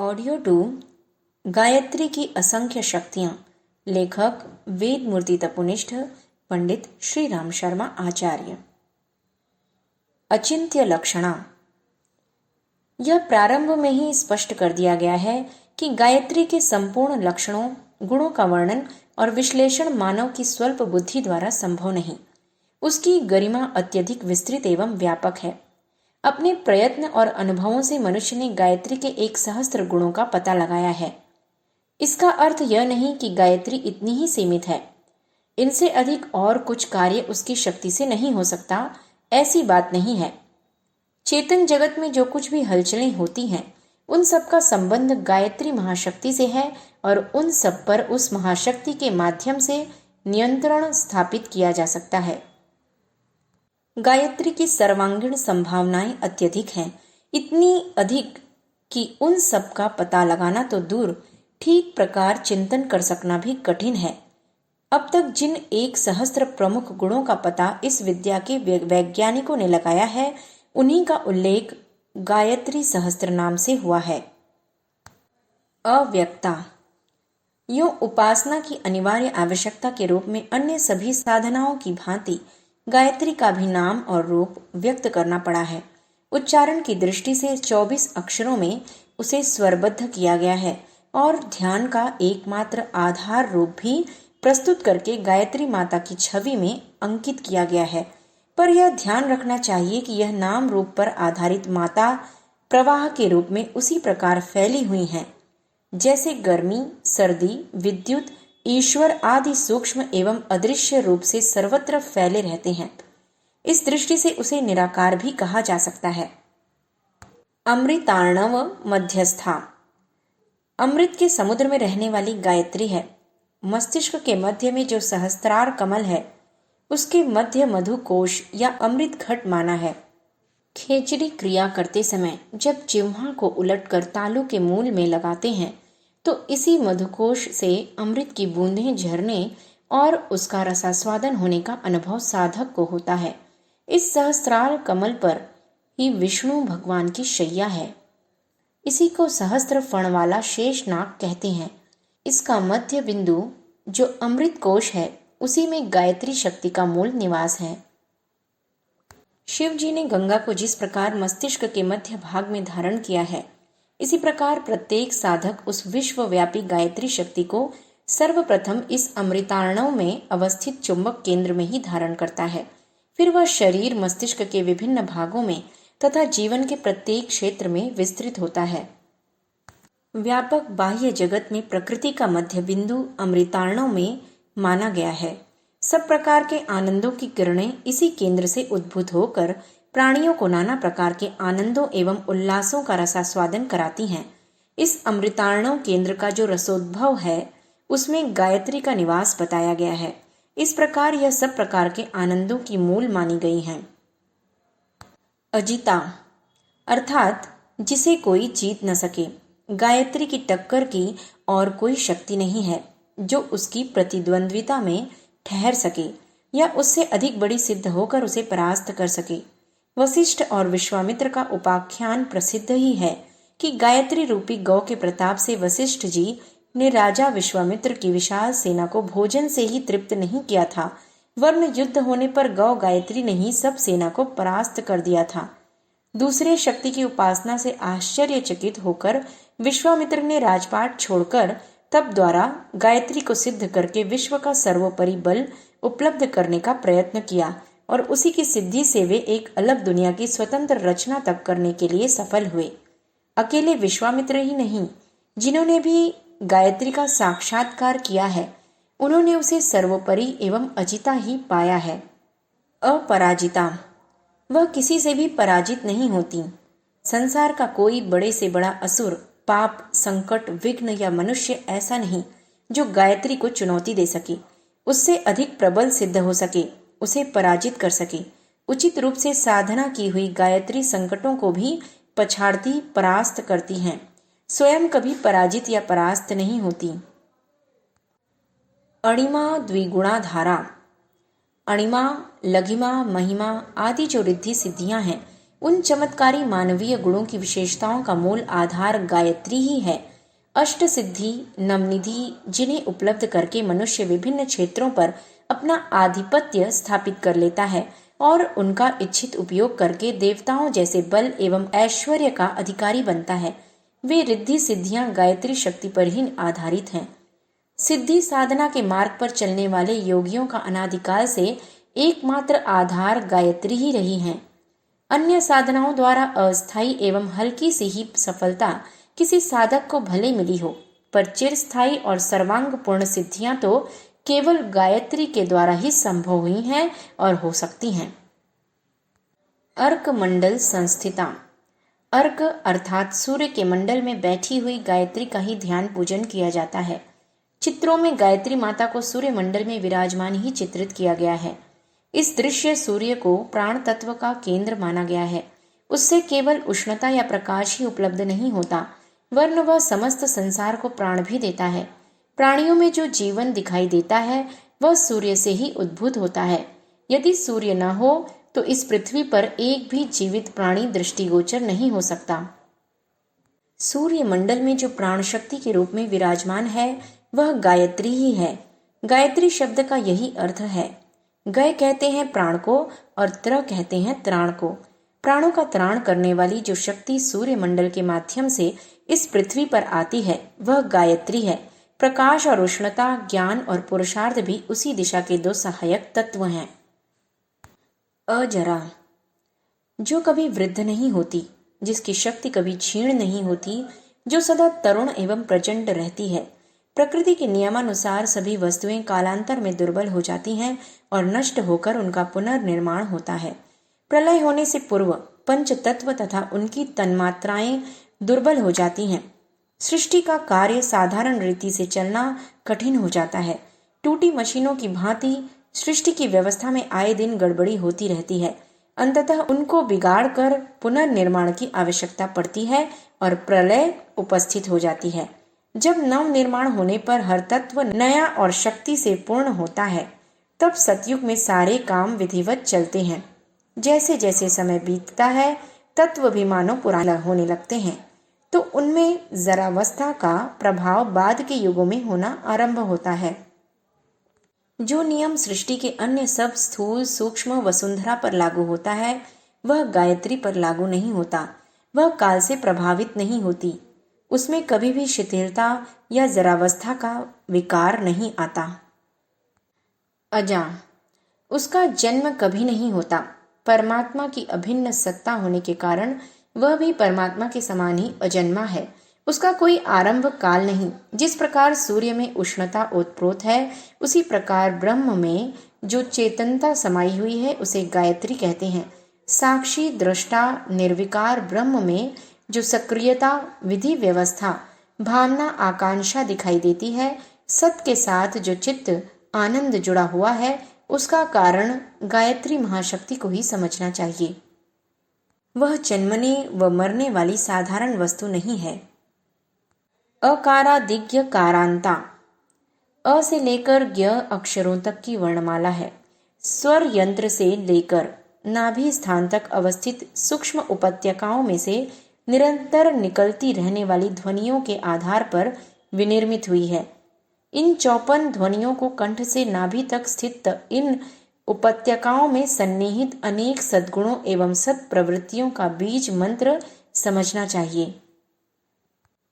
Audio 2 Gayatri की असंख्य शक्तियां। लेखक वेद मूर्ति तपोनिष्ठ पंडित श्री राम शर्मा आचार्य। अचिंत्य लक्षणा। यह प्रारंभ में ही स्पष्ट कर दिया गया है कि गायत्री के संपूर्ण लक्षणों गुणों का वर्णन और विश्लेषण मानव की स्वल्प बुद्धि द्वारा संभव नहीं। उसकी गरिमा अत्यधिक विस्तृत एवं व्यापक है। अपने प्रयत्न और अनुभवों से मनुष्य ने गायत्री के 1,000 गुणों का पता लगाया है। इसका अर्थ यह नहीं कि गायत्री इतनी ही सीमित है, इनसे अधिक और कुछ कार्य उसकी शक्ति से नहीं हो सकता, ऐसी बात नहीं है। चेतन जगत में जो कुछ भी हलचलें होती हैं, उन सब का संबंध गायत्री महाशक्ति से है और उन सब पर उस महाशक्ति के माध्यम से नियंत्रण स्थापित किया जा सकता है। गायत्री की सर्वांगीण संभावनाएं अत्यधिक हैं, इतनी अधिक कि उन सब का पता लगाना तो दूर, ठीक प्रकार चिंतन कर सकना भी कठिन है। अब तक जिन 1,000 प्रमुख गुणों का पता इस विद्या के वैज्ञानिकों ने लगाया है, उन्हीं का उल्लेख गायत्री सहस्त्र नाम से हुआ है। अव्यक्ता। यूं उपासना की अनिवार्य आवश्यकता के रूप में अन्य सभी साधनाओं की भांति गायत्री का भी नाम और रूप व्यक्त करना पड़ा है। उच्चारण की दृष्टि से 24 अक्षरों में उसे स्वरबद्ध किया गया है और ध्यान का एकमात्र आधार रूप भी प्रस्तुत करके गायत्री माता की छवि में अंकित किया गया है। पर यह ध्यान रखना चाहिए कि यह नाम रूप पर आधारित माता प्रवाह के रूप में उसी प्रकार फैली हुई हैं जैसे गर्मी, सर्दी, विद्युत, ईश्वर आदि सूक्ष्म एवं अदृश्य रूप से सर्वत्र फैले रहते हैं। इस दृष्टि से उसे निराकार भी कहा जा सकता है। अमृतार्णव मध्यस्था। अमृत के समुद्र में रहने वाली गायत्री है। मस्तिष्क के मध्य में जो सहस्त्रार कमल है, उसके मध्य मधुकोश या अमृत घट माना है। खेचरी क्रिया करते समय जब जिह्वा को उलटकर तालू के मूल में लगाते हैं, तो इसी मधुकोश से अमृत की बूंदें झरने और उसका रसास्वादन होने का अनुभव साधक को होता है। इस सहस्त्रार कमल पर ही विष्णु भगवान की शैया है। इसी को सहस्त्र फण वाला शेषनाग कहते हैं। इसका मध्य बिंदु जो अमृत कोश है, उसी में गायत्री शक्ति का मूल निवास है। शिव जी ने गंगा को जिस प्रकार मस्तिष्क के मध्य भाग में धारण किया है, इसी प्रकार प्रत्येक साधक उस विश्वव्यापी गायत्री शक्ति को सर्वप्रथम इस अमृतार्णव में अवस्थित चुंबक केंद्र में ही धारण करता है। फिर वह शरीर, मस्तिष्क के विभिन्न भागों में तथा जीवन के प्रत्येक क्षेत्र में विस्तृत होता है। व्यापक बाह्य जगत में प्रकृति का मध्य बिंदु अमृतार्णव में माना गया है। सब प्रकार के आनंदों की किरणें इसी केंद्र से उद्भूत होकर प्राणियों को नाना प्रकार के आनंदों एवं उल्लासों का रसास्वादन कराती हैं। इस अमृतार्णव केंद्र का जो रसोद्भव है, उसमें गायत्री का निवास बताया गया है। इस प्रकार यह सब प्रकार के आनंदों की मूल मानी गई हैं। अजिता अर्थात जिसे कोई जीत न सके। गायत्री की टक्कर की और कोई शक्ति नहीं है जो उसकी प्रतिद्वंद्विता में ठहर सके या उससे अधिक बड़ी सिद्ध होकर उसे परास्त कर सके। वशिष्ठ और विश्वामित्र का उपाख्यान प्रसिद्ध ही है कि गायत्री रूपी गौ के प्रताप से वशिष्ठ जी ने राजा विश्वामित्र की विशाल सेना को भोजन से ही तृप्त नहीं किया था, वरन युद्ध होने पर गौ गायत्री ने ही सब सेना को परास्त कर दिया था। दूसरे शक्ति की उपासना से आश्चर्यचकित होकर विश्वामित्र ने राजपाट छोड़कर तप द्वारा गायत्री को सिद्ध करके विश्व का सर्वोपरि बल उपलब्ध करने का प्रयत्न किया और उसी की सिद्धि से वे एक अलग दुनिया की स्वतंत्र रचना तक करने के लिए सफल हुए। अकेले विश्वामित्र ही नहीं, जिन्होंने भी गायत्री का साक्षात्कार किया है, उन्होंने उसे सर्वोपरि एवं अजिता ही पाया है। अपराजिता, वह किसी से भी पराजित नहीं होती। संसार का कोई बड़े से बड़ा असुर, पाप, संकट, विघ्न या मनुष्य ऐसा नहीं जो गायत्री को चुनौती दे सके, उससे अधिक प्रबल सिद्ध हो सके, उसे पराजित कर सके। उचित रूप से साधना की हुई गायत्री संकटों को भी पछाड़ती, परास्त करती हैं, स्वयं कभी पराजित या परास्त नहीं होती। अणिमा द्विगुणा धारा। अणिमा, लघिमा, महिमा आदि जो रिद्धि सिद्धियां हैं, उन चमत्कारी मानवीय गुणों की विशेषताओं का मूल आधार गायत्री ही है। अष्ट सिद्धि, नवनिधि, जिन्हें उपलब्ध करके मनुष्य विभिन्न क्षेत्रों पर अपना आधिपत्य स्थापित कर लेता है और उनका इच्छित उपयोग करके देवताओं जैसे बल एवं ऐश्वर्य का अधिकारी बनता है, वे रिद्धि सिद्धियां गायत्री शक्ति पर ही आधारित हैं। सिद्धि साधना के मार्ग पर चलने वाले योगियों का अनादिकाल से एकमात्र आधार गायत्री ही रही है। अन्य साधनाओं द्वारा अस्थायी एवं हल्की सी ही सफलता किसी साधक को भले मिली हो, पर चिरस्थायी और सर्वांग पूर्ण सिद्धियां तो केवल गायत्री के द्वारा ही संभव हुई हैं और हो सकती हैं। अर्क मंडल संस्थिता। अर्क अर्थात सूर्य के मंडल में बैठी हुई गायत्री का ही ध्यान पूजन किया जाता है। चित्रों में गायत्री माता को सूर्य मंडल में विराजमान ही चित्रित किया गया है। इस दृश्य सूर्य को प्राण तत्व का केंद्र माना गया है। उससे केवल उष्णता या प्रकाश ही उपलब्ध नहीं होता, वरन वह समस्त संसार को प्राण भी देता है। प्राणियों में जो जीवन दिखाई देता है वह सूर्य से ही उद्भूत होता है। यदि सूर्य न हो तो इस पृथ्वी पर एक भी जीवित प्राणी दृष्टिगोचर नहीं हो सकता। सूर्य मंडल में जो प्राण शक्ति के रूप में विराजमान है वह गायत्री ही है। गायत्री शब्द का यही अर्थ है। गय कहते हैं प्राण को और त्र कहते हैं त्राण को। प्राणों का त्राण करने वाली जो शक्ति सूर्य मंडल के माध्यम से इस पृथ्वी पर आती है वह गायत्री है। प्रकाश और उष्णता, ज्ञान और पुरुषार्थ भी उसी दिशा के दो सहायक तत्व हैं। अजरा, जो कभी वृद्ध नहीं होती, जिसकी शक्ति कभी क्षीण नहीं होती, जो सदा तरुण एवं प्रचंड रहती है। प्रकृति के नियमानुसार सभी वस्तुएं कालांतर में दुर्बल हो जाती हैं और नष्ट होकर उनका पुनर्निर्माण होता है। प्रलय होने से पूर्व पंच तत्व तथा उनकी तन्मात्राएं दुर्बल हो जाती हैं। सृष्टि का कार्य साधारण रीति से चलना कठिन हो जाता है। टूटी मशीनों की भांति सृष्टि की व्यवस्था में आए दिन गड़बड़ी होती रहती है। अंततः उनको बिगाड़ कर पुनर्निर्माण की आवश्यकता पड़ती है और प्रलय उपस्थित हो जाती है। जब नव निर्माण होने पर हर तत्व नया और शक्ति से पूर्ण होता है, तब सतयुग में सारे काम विधिवत चलते हैं। जैसे जैसे समय बीतता है तत्व भी मानो पुराने होने लगते हैं, तो उनमें जरावस्था का प्रभाव बाद के युगों में होना आरंभ होता है। जो नियम सृष्टि के अन्य सब स्थूल सूक्ष्म वसुंधरा पर लागू होता है वह गायत्री पर लागू नहीं होता। वह काल से प्रभावित नहीं होती। उसमें कभी भी शिथिलता या जरावस्था का विकार नहीं आता। अजा, उसका जन्म कभी नहीं होता। परमात्मा की अभिन्न सत्ता होने के कारण वह भी परमात्मा के समान ही अजन्मा है। उसका कोई आरंभ काल नहीं। जिस प्रकार सूर्य में उष्णता ओतप्रोत है, उसी प्रकार ब्रह्म में जो चेतनता समाई हुई है उसे गायत्री कहते हैं। साक्षी दृष्टा निर्विकार ब्रह्म में जो सक्रियता, विधि व्यवस्था, भावना, आकांक्षा दिखाई देती है, सत के साथ जो चित्त आनंद जुड़ा हुआ है, उसका कारण गायत्री महाशक्ति को ही समझना चाहिए। वह जन्मने व मरने वाली साधारण वस्तु नहीं है। अकारादिज्ञ कारांता, अ से लेकर ज्ञ अक्षरों तक की वर्णमाला है। स्वर यंत्र से लेकर नाभि स्थान तक अवस्थित सूक्ष्म उपत्यकाओं में से निरंतर निकलती रहने वाली ध्वनियों के आधार पर विनिर्मित हुई है। इन 54 ध्वनियों को कंठ से नाभि तक स्थित इन उपत्यकाओं में सन्निहित अनेक सद्गुणों एवं सत्प्रवृत्तियों का बीज मंत्र समझना चाहिए।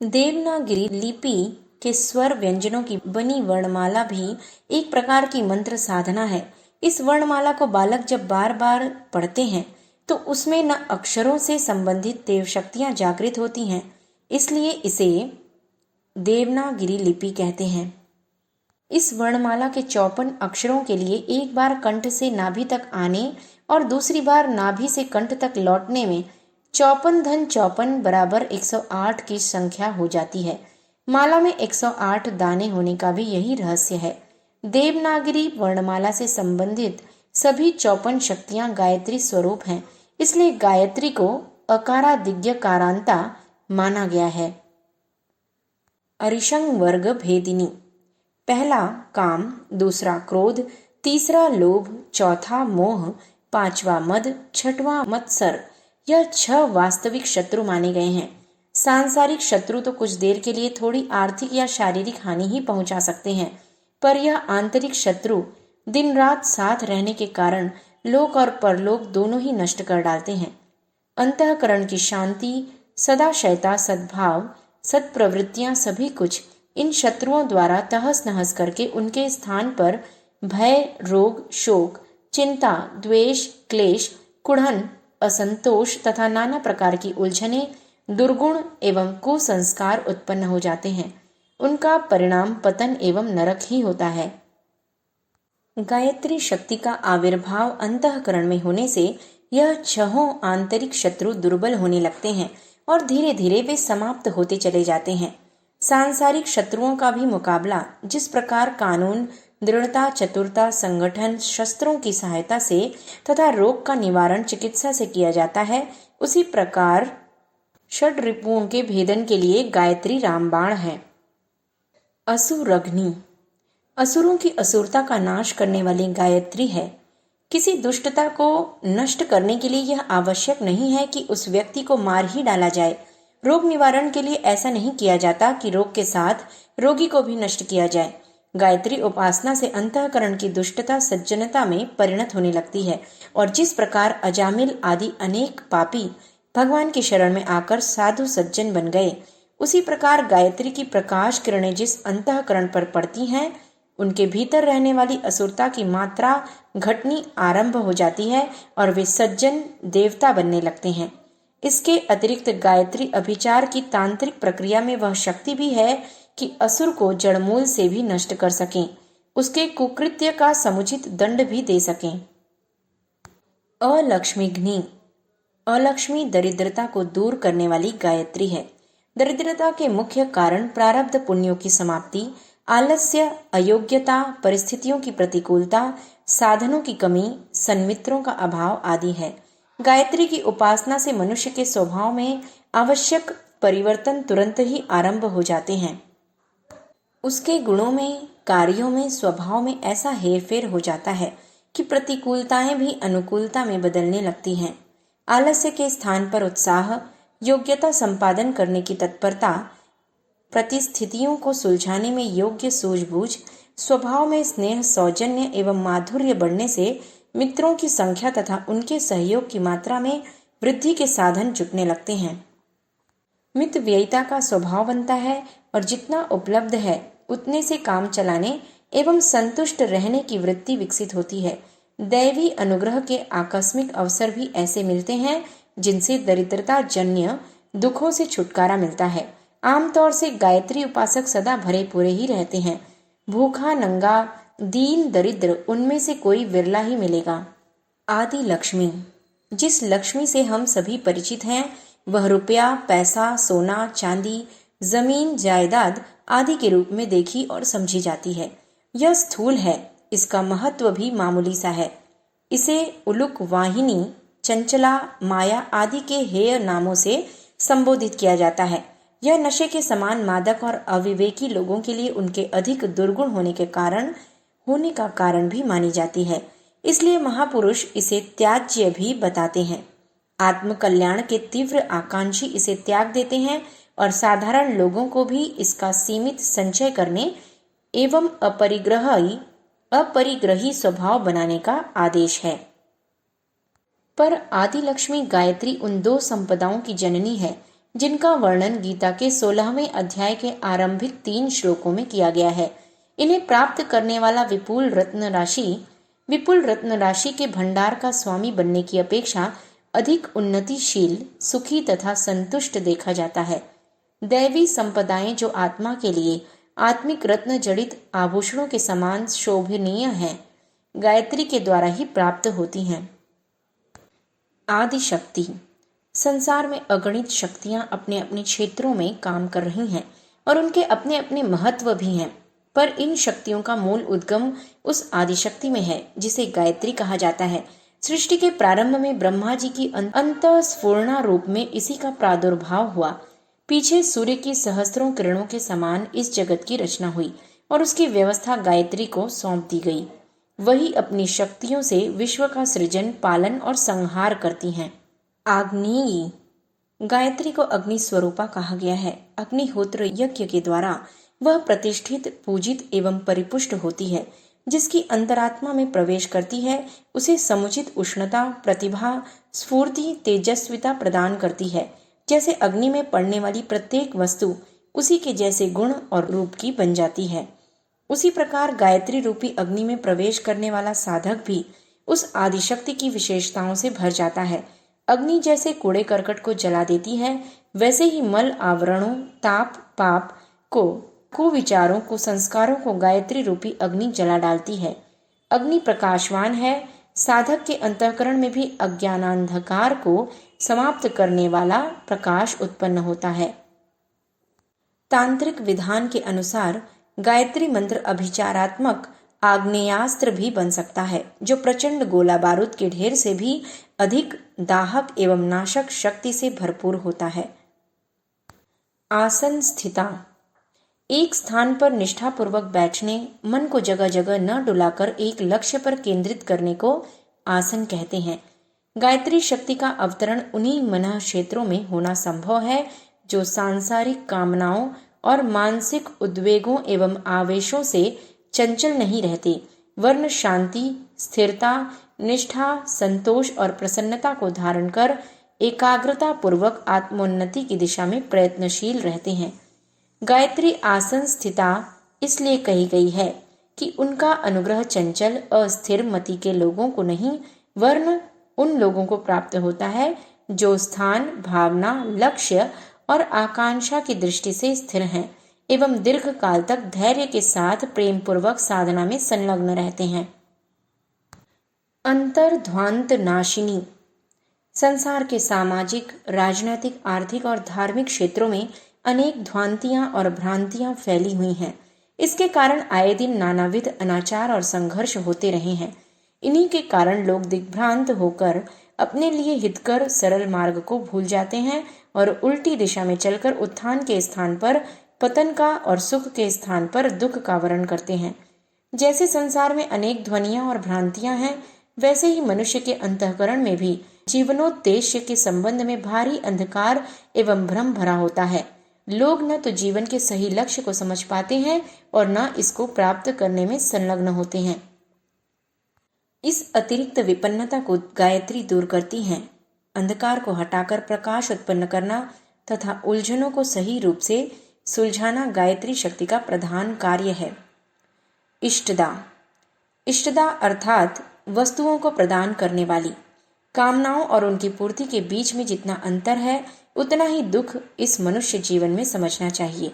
देवनागरी लिपि के स्वर व्यंजनों की बनी वर्णमाला भी एक प्रकार की मंत्र साधना है। इस वर्णमाला को बालक जब बार बार पढ़ते हैं तो उसमें न अक्षरों से संबंधित देव शक्तियां जागृत होती हैं, इसलिए इसे देवनागरी लिपि कहते हैं। इस वर्णमाला के 54 अक्षरों के लिए एक बार कंठ से नाभि तक आने और दूसरी बार नाभि से कंठ तक लौटने में 54 धन 54 बराबर 108 की संख्या हो जाती है। माला में 108 दाने होने का भी यही रहस्य है। देवनागरी वर्णमाला से संबंधित सभी 54 शक्तियां गायत्री स्वरूप हैं, इसलिए गायत्री को अकारादिज्ञ कारांता माना गया है। अरिशंग वर्ग भेदिनी, पहला काम, दूसरा क्रोध, तीसरा लोभ, चौथा मोह, पांचवा मद, छठवां मत्सर, यह 6 वास्तविक शत्रु माने गए हैं। सांसारिक शत्रु तो कुछ देर के लिए थोड़ी आर्थिक या शारीरिक हानि ही पहुंचा सकते हैं, पर यह आंतरिक शत्रु दिन रात साथ रहने के कारण लोक और परलोक दोनों ही नष्ट कर डालते हैं। अंतःकरण की शांति, सदाशयता, सद्भाव, सत्प्रवृत्तियां सभी कुछ इन शत्रुओं द्वारा तहस नहस करके उनके स्थान पर भय, रोग, शोक, चिंता, द्वेष, क्लेश, कुढ़न, असंतोष तथा नाना प्रकार की उलझने, दुर्गुण एवं कुसंस्कार उत्पन्न हो जाते हैं। उनका परिणाम पतन एवं नरक ही होता है। गायत्री शक्ति का आविर्भाव अंतःकरण में होने से यह 6 आंतरिक शत्रु दुर्बल होने लगते हैं और धीरे धीरे वे समाप्त होते चले जाते हैं। सांसारिक शत्रुओं का भी मुकाबला जिस प्रकार कानून, दृढ़ता, चतुरता, संगठन, शस्त्रों की सहायता से तथा रोग का निवारण चिकित्सा से किया जाता है, उसी प्रकार षड रिपुओं के भेदन के लिए गायत्री रामबाण है। असुरग्नि असुरों की असुरता का नाश करने वाली गायत्री है। किसी दुष्टता को नष्ट करने के लिए यह आवश्यक नहीं है कि उस व्यक्ति को मार ही डाला जाए। रोग निवारण के लिए ऐसा नहीं किया जाता कि रोग के साथ रोगी को भी नष्ट किया जाए। गायत्री उपासना से अंतःकरण की दुष्टता सज्जनता में परिणत होने लगती है और जिस प्रकार अजामिल आदि अनेक पापी भगवान की शरण में आकर साधु सज्जन बन गए, उसी प्रकार गायत्री की प्रकाश किरणें जिस अंतःकरण पर पड़ती हैं, उनके भीतर रहने वाली असुरता की मात्रा घटनी आरंभ हो जाती है और वे सज्जन देवता बनने लगते हैं। इसके अतिरिक्त गायत्री अभिचार की तांत्रिक प्रक्रिया में वह शक्ति भी है कि असुर को जड़मूल से भी नष्ट कर सकें, उसके कुकृत्य का समुचित दंड भी दे सकें। अलक्ष्मीघ्नि अलक्ष्मी दरिद्रता को दूर करने वाली गायत्री है। दरिद्रता के मुख्य कारण प्रारब्ध पुण्यों की समाप्ति, आलस्य, अयोग्यता, परिस्थितियों की प्रतिकूलता, साधनों की कमी, सन्मित्रों का अभाव आदि है। गायत्री की उपासना से मनुष्य के स्वभाव में आवश्यक परिवर्तन तुरंत ही आरंभ हो जाते हैं। उसके गुणों में, कार्यों में, स्वभाव में ऐसा हेरफेर हो जाता है कि प्रतिकूलताएं भी अनुकूलता में बदलने लगती हैं। आलस्य के स्थान पर उत्साह, योग्यता संपादन करने की तत्परता, प्रतिस्थितियों को सुलझाने में योग्य सूझबूझ, स्वभाव में स्नेह, सौजन्य एवं माधुर्य बढ़ने से मित्रों की संख्या तथा उनके सहयोग की मात्रा में वृद्धि के साधन जुटने लगते हैं। मित व्ययिता का स्वभाव बनता है और जितना उपलब्ध है उतने से काम चलाने एवं संतुष्ट रहने की वृत्ति विकसित होती है। दैवी अनुग्रह के आकस्मिक अवसर भी ऐसे मिलते हैं जिनसे दरिद्रता जन्य दुखों से छुटकारा मिलता है। आमतौर से गायत्री उपासक सदा भरे पूरे ही रहते हैं। भूखा, नंगा, दीन, दरिद्र उनमें से कोई विरला ही मिलेगा। आदि लक्ष्मी जिस लक्ष्मी से हम सभी परिचित हैं, वह रुपया, पैसा, सोना, चांदी, जमीन, जायदाद आदि के रूप में देखी और समझी जाती है। यह स्थूल है, इसका महत्व भी मामूली सा है। इसे उलुक, वाहिनी, चंचला, माया आदि के हेय नामों से संबोधित किया जाता है। यह नशे के समान मादक और अविवेकी लोगों के लिए उनके अधिक दुर्गुण होने का कारण भी मानी जाती है। इसलिए महापुरुष इसे त्याज्य भी बताते हैं। आत्मकल्याण के तीव्र आकांक्षी इसे त्याग देते हैं और साधारण लोगों को भी इसका सीमित संचय करने एवं अपरिग्रही स्वभाव बनाने का आदेश है। पर आदि लक्ष्मी गायत्री उन 2 संपदाओं की जननी है जिनका वर्णन गीता के 16वें अध्याय के आरंभिक 3 श्लोकों में किया गया है। इन्हें प्राप्त करने वाला विपुल रत्न राशि के भंडार का स्वामी बनने की अपेक्षा अधिक उन्नतिशील, सुखी तथा संतुष्ट देखा जाता है। दैवी संपदाएं जो आत्मा के लिए आत्मिक रत्न जड़ित आभूषणों के समान शोभनीय हैं, गायत्री के द्वारा ही प्राप्त होती हैं। आदि शक्ति संसार में अगणित शक्तियां अपने अपने क्षेत्रों में काम कर रही हैं और उनके अपने अपने महत्व भी हैं, पर इन शक्तियों का मूल उद्गम उस आदिशक्ति में है जिसे गायत्री कहा जाता है। सृष्टि के प्रारंभ में ब्रह्मा जी की अंतःस्फुरणा रूप में इसी का प्रादुर्भाव हुआ। पीछे सूर्य की सहस्त्रों किरणों के समान इस जगत की रचना हुई और उसकी व्यवस्था गायत्री को सौंप दी गई। वही अपनी शक्तियों से विश्व का सृजन, पालन और संहार करती हैं। आग्नेयी। गायत्री को अग्नि स्वरूपा कहा गया है। अग्निहोत्र यज्ञ के द्वारा वह प्रतिष्ठित, पूजित एवं परिपुष्ट होती है। जिसकी अंतरात्मा में प्रवेश करती है उसे समुचित उष्णता, प्रतिभा, स्फूर्ति, तेजस्विता प्रदान करती है। जैसे अग्नि में पड़ने वाली प्रत्येक वस्तु उसी के जैसे गुण और रूप की बन जाती है, उसी प्रकार गायत्री रूपी अग्नि में प्रवेश करने वाला साधक भी उस आदिशक्ति की विशेषताओं से भर जाता है। अग्नि जैसे कूड़े करकट को जला देती है, वैसे ही मल आवरणों, ताप, पाप को, कुविचारों को, संस्कारों को गायत्री रूपी अग्नि जला डालती है। अग्नि प्रकाशवान है। साधक के अंतःकरण में भी अज्ञानांधकार को समाप्त करने वाला प्रकाश उत्पन्न होता है। तांत्रिक विधान के अनुसार गायत्री मंत्र अभिचारात्मक आग्नेयास्त्र भी बन सकता है, जो प्रचंड गोला बारूद के ढेर से भी अधिक दाहक एवं नाशक शक्ति से भरपूर होता है। आसन स्थिता। एक स्थान पर निष्ठापूर्वक बैठने, मन को जगह जगह न डुलाकर एक लक्ष्य पर केंद्रित करने को आसन कहते हैं। गायत्री शक्ति का अवतरण उन्हीं मन क्षेत्रों में होना संभव है जो सांसारिक कामनाओं और मानसिक उद्वेगों एवं आवेशों से चंचल नहीं रहते, वरन शांति, स्थिरता, निष्ठा, संतोष और प्रसन्नता को धारण कर एकाग्रता पूर्वक आत्मोन्नति की दिशा में प्रयत्नशील रहते हैं। गायत्री आसन स्थिता इसलिए कही गई है कि उनका अनुग्रह चंचल, अस्थिर मति के लोगों को नहीं, वरन उन लोगों को प्राप्त होता है जो स्थान, भावना, लक्ष्य और आकांक्षा की दृष्टि से स्थिर हैं एवं दीर्घ काल तक धैर्य के साथ प्रेम पूर्वक साधना में संलग्न रहते हैं। अंतर्ध्वांत नाशिनी। संसार के सामाजिक, राजनैतिक, आर्थिक और धार्मिक क्षेत्रों में अनेक ध्वांतियां और भ्रांतियां फैली हुई हैं। इसके कारण आए दिन नानाविध अनाचार और संघर्ष होते रहे हैं। इन्हीं के कारण लोग दिग्भ्रांत होकर अपने लिए हितकर सरल मार्ग को भूल जाते हैं और उल्टी दिशा में चलकर उत्थान के स्थान पर पतन का और सुख के स्थान पर दुख का वर्ण करते हैं। जैसे संसार में अनेक ध्वनियां और भ्रांतियां हैं, वैसे ही मनुष्य के अंतःकरण में भी जीवनोद्देश्य के संबंध में भारी अंधकार एवं भ्रम भरा होता है। लोग न तो जीवन के सही लक्ष्य को समझ पाते हैं और न इसको प्राप्त करने में संलग्न होते हैं। इस अतिरिक्त विपन्नता को गायत्री दूर करती है। अंधकार को हटाकर प्रकाश उत्पन्न करना तथा उलझनों को सही रूप से सुलझाना गायत्री शक्ति का प्रधान कार्य है। इष्टदा। इष्टदा अर्थात वस्तुओं को प्रदान करने वाली। कामनाओं और उनकी पूर्ति के बीच में जितना अंतर है उतना ही दुख इस मनुष्य जीवन में समझना चाहिए।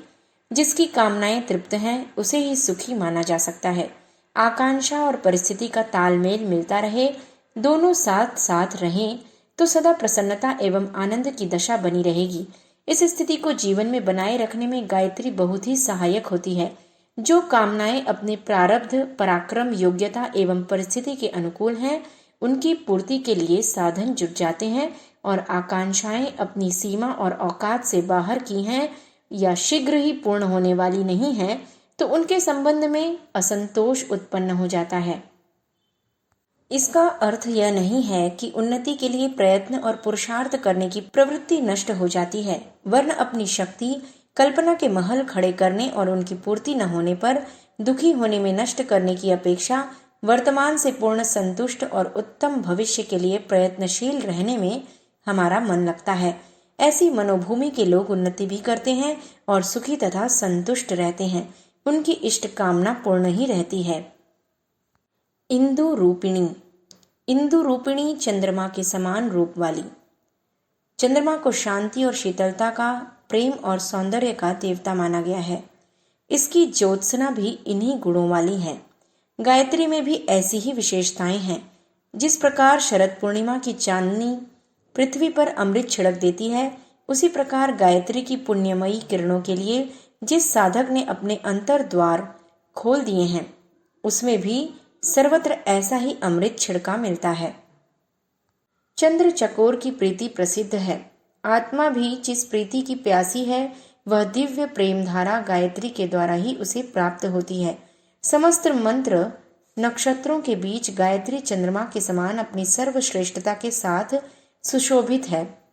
जिसकी कामनाएं तृप्त हैं उसे ही सुखी माना जा सकता है। आकांक्षा और परिस्थिति का तालमेल मिलता रहे, दोनों साथ साथ रहें तो सदा प्रसन्नता एवं आनंद की दशा बनी रहेगी। इस स्थिति को जीवन में बनाए रखने में गायत्री बहुत ही सहायक होती है। जो कामनाएं अपने प्रारब्ध, पराक्रम, योग्यता एवं परिस्थिति के अनुकूल हैं, उनकी पूर्ति के लिए साधन जुट जाते हैं और आकांक्षाएं अपनी सीमा और औकात से बाहर की हैं या शीघ्र ही पूर्ण होने वाली नहीं हैं, तो उनके संबंध में असंतोष उत्पन्न हो जाता है। इसका अर्थ यह नहीं है कि उन्नति के लिए प्रयत्न और पुरुषार्थ करने की प्रवृत्ति नष्ट हो जाती है, वरन अपनी शक्ति कल्पना के महल खड़े करने और उनकी पूर्ति न होने पर दुखी होने में नष्ट करने की अपेक्षा वर्तमान से पूर्ण संतुष्ट और उत्तम भविष्य के लिए प्रयत्नशील रहने में हमारा मन लगता है। ऐसी मनोभूमि के लोग उन्नति भी करते हैं और सुखी तथा संतुष्ट रहते हैं। उनकी इष्ट कामना पूर्ण ही रहती है। इंदु रूपिणी। इंदु रूपिणी चंद्रमा के समान रूप वाली। चंद्रमा को शांति और शीतलता का, प्रेम और सौंदर्य का देवता माना गया है। इसकी ज्योत्सना भी इन्हीं गुणों वाली है। गायत्री में भी ऐसी ही विशेषताएं हैं। जिस प्रकार शरद पूर्णिमा की चांदनी पृथ्वी पर अमृत छिड़क देती है, उसी प्रकार गायत्री की पुण्यमयी किरणों के लिए जिस साधक ने अपने अंतर द्वार खोल दिए हैं, उसमें भी सर्वत्र ऐसा ही अमृत छिड़का मिलता है। चंद्र चकोर की प्रीति प्रसिद्ध है। आत्मा भी जिस प्रीति की प्यासी है, वह दिव्य प्रेम धारा गायत्री के द्वारा ही उसे प्राप्त होती है। समस्त मंत्र नक्षत्रों के बीच गायत्री चंद्रमा के समान अपनी सर्वश्रेष्ठता के साथ सुशोभित है।